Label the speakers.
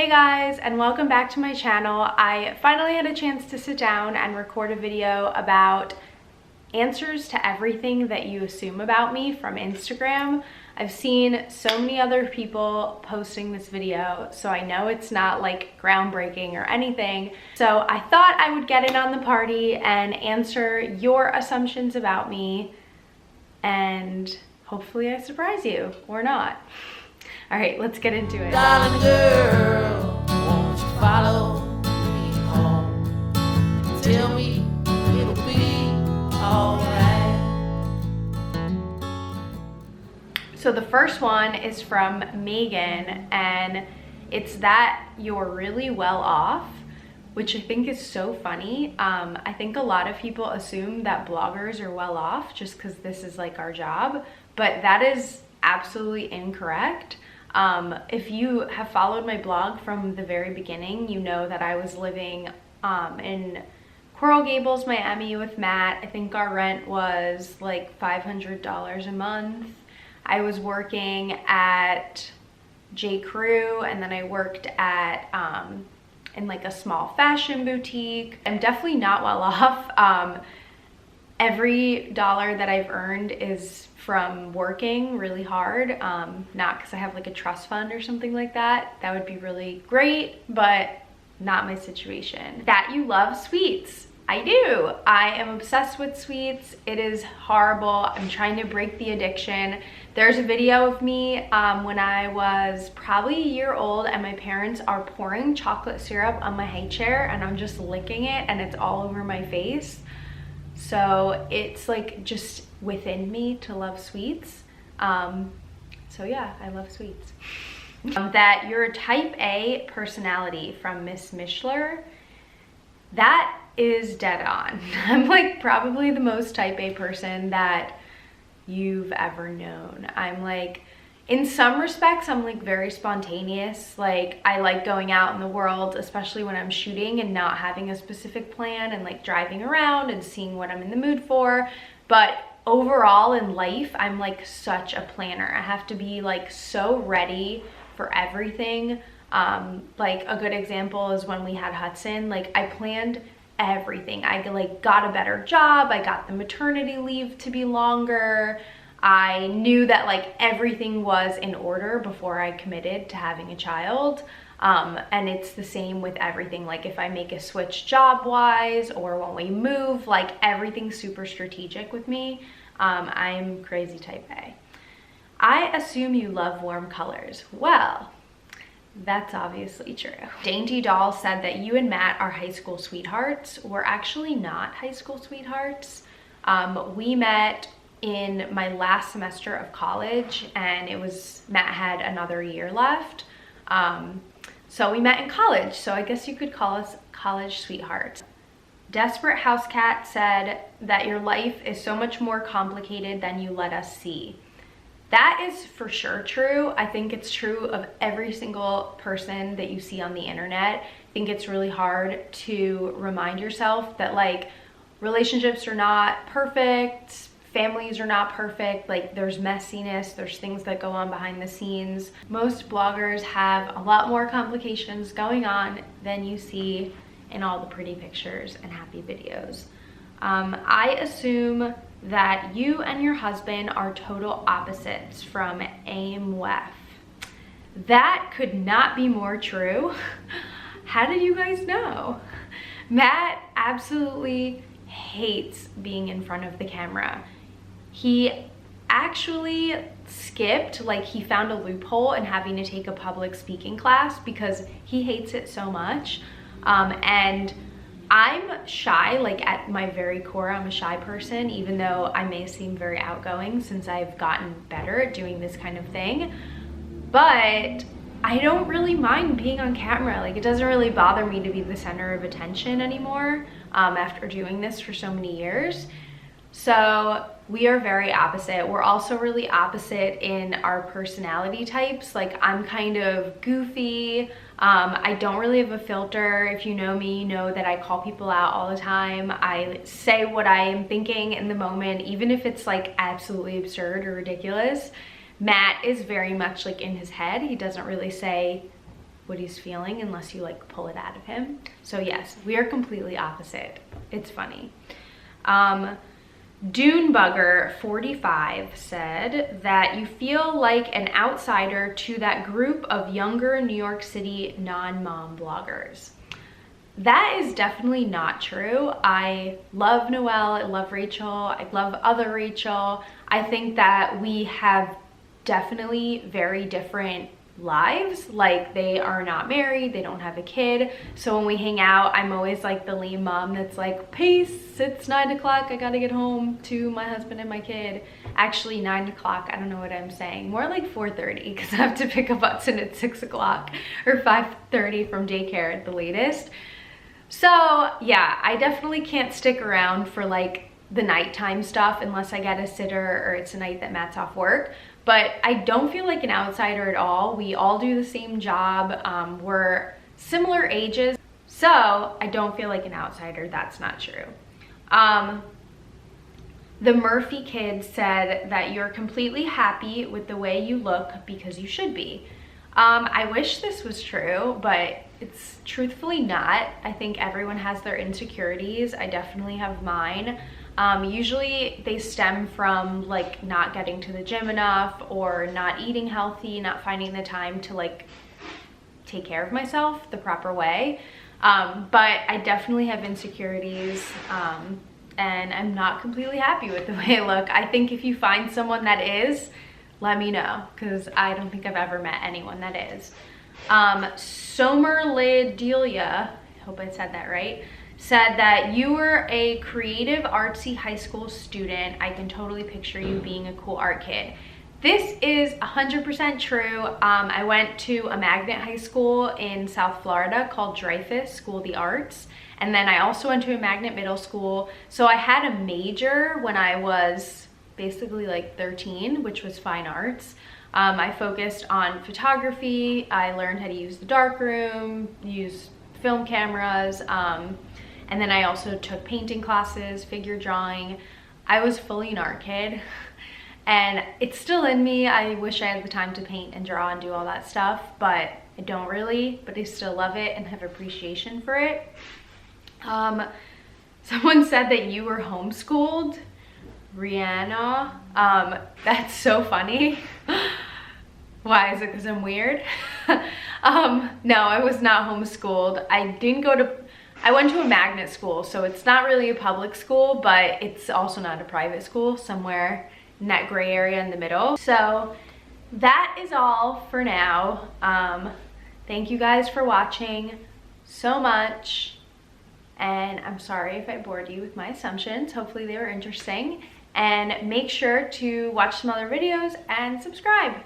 Speaker 1: Hey guys, and welcome back to my channel. I finally had a chance to sit down and record a video about answers to everything that you assume about me from Instagram. I've seen so many other people posting this video, so I know it's not like groundbreaking or anything. So I thought I would get in on the party and answer your assumptions about me, and hopefully I surprise you or not. All right, let's get into it.
Speaker 2: Darling girl, won't you follow me home and tell me it'll be alright?
Speaker 1: So the first one is from Megan, and it's that you're really well off, which I think is so funny. I think a lot of people assume that bloggers are well off just because this is like our job, but that is absolutely incorrect. If you have followed my blog from the very beginning, you know that I was living in Coral Gables, Miami with Matt. I think our rent was like $500 a month. I was working at J. Crew, and then I worked at in like a small fashion boutique. I'm definitely not well off. Every dollar that I've earned is from working really hard, not because I have like a trust fund or something like that. That would be really great, but not my situation. That you love sweets. I do. I am obsessed with sweets. It is horrible. I'm trying to break the addiction. There's a video of me when I was probably a year old, and my parents are pouring chocolate syrup on my high chair, and I'm just licking it, and it's all over my face. So it's like just within me to love sweets. So yeah, I love sweets. That you're a type A personality from Miss Mishler. That is dead on. I'm like probably the most type A person that you've ever known. I'm like, in some respects, I'm like very spontaneous. Like I like going out in the world, especially when I'm shooting and not having a specific plan, and like driving around and seeing what I'm in the mood for. But overall in life, I'm like such a planner. I have to be like so ready for everything. Like a good example is when we had Hudson, like I planned everything. I like got a better job. I got the maternity leave to be longer. I knew that like everything was in order before I committed to having a child. And it's the same with everything. Like if I make a switch job-wise or when we move, like everything's super strategic with me. I'm crazy type A. I assume you love warm colors. Well, that's obviously true. Dainty Doll said that you and Matt are high school sweethearts. We're actually not high school sweethearts. We met in my last semester of college, and it was, Matt had another year left. So we met in college, so I guess you could call us college sweethearts. Desperate House Cat said that your life is so much more complicated than you let us see. That is for sure true. I think it's true of every single person that you see on the internet. I think it's really hard to remind yourself that like relationships are not perfect, families are not perfect, like there's messiness, there's things that go on behind the scenes. Most bloggers have a lot more complications going on than you see in all the pretty pictures and happy videos. I assume that you and your husband are total opposites from AIMWEF. That could not be more true. How did you guys know? Matt absolutely hates being in front of the camera. He actually skipped, like he found a loophole in having to take a public speaking class because he hates it so much. And I'm shy, like at my very core, I'm a shy person, even though I may seem very outgoing since I've gotten better at doing this kind of thing. But I don't really mind being on camera. Like it doesn't really bother me to be the center of attention anymore after doing this for so many years. So we are very opposite. We're also really opposite in our personality types. Like I'm kind of goofy. I don't really have a filter. If you know me, you know that I call people out all the time. I say what I am thinking in the moment, even if it's like absolutely absurd or ridiculous. Matt is very much like in his head. He doesn't really say what he's feeling unless you like pull it out of him. So yes, we are completely opposite. It's funny. Dunebugger 45 said that you feel like an outsider to that group of younger New York City non-mom bloggers. That is definitely not true. I love Noelle, I love Rachel, I love other Rachel. I think that we have definitely very different lives. Like, they are not married, they don't have a kid, so when we hang out, I'm always like the lame mom that's like, peace, it's 9 o'clock, I gotta get home to my husband and my kid. Actually 9 o'clock, I don't know what I'm saying, more like 4:30, because I have to pick up Hudson at 6 o'clock or 5:30 from daycare at the latest. So yeah, I definitely can't stick around for like the nighttime stuff unless I get a sitter or it's a night that Matt's off work. But I don't feel like an outsider at all. We all do the same job. We're similar ages. So I don't feel like an outsider. That's not true. The Murphy kid said that you're completely happy with the way you look because you should be. I wish this was true, but it's truthfully not. I think everyone has their insecurities. I definitely have mine. Usually they stem from like not getting to the gym enough or not eating healthy, not finding the time to like take care of myself the proper way. But I definitely have insecurities, and I'm not completely happy with the way I look. I think if you find someone that is, let me know, because I don't think I've ever met anyone that is. Somerladelia, I hope I said that right, said that you were a creative artsy high school student. I can totally picture you being a cool art kid. This is 100% true. I went to a magnet high school in South Florida called Dreyfus School of the Arts. And then I also went to a magnet middle school. So I had a major when I was basically like 13, which was fine arts. I focused on photography. I learned how to use the darkroom, use film cameras, and then I also took painting classes, figure drawing. I was fully an art kid, and it's still in me. I wish I had the time to paint and draw and do all that stuff, but I don't really, but I still love it and have appreciation for it. Someone said that you were homeschooled. Rihanna, that's so funny. Why? Is it because I'm weird? No, I was not homeschooled. I went to a magnet school, so it's not really a public school, but it's also not a private school, somewhere in that gray area in the middle. So that is all for now. Thank you guys for watching so much, and I'm sorry if I bored you with my assumptions. Hopefully they were interesting. And make sure to watch some other videos and subscribe.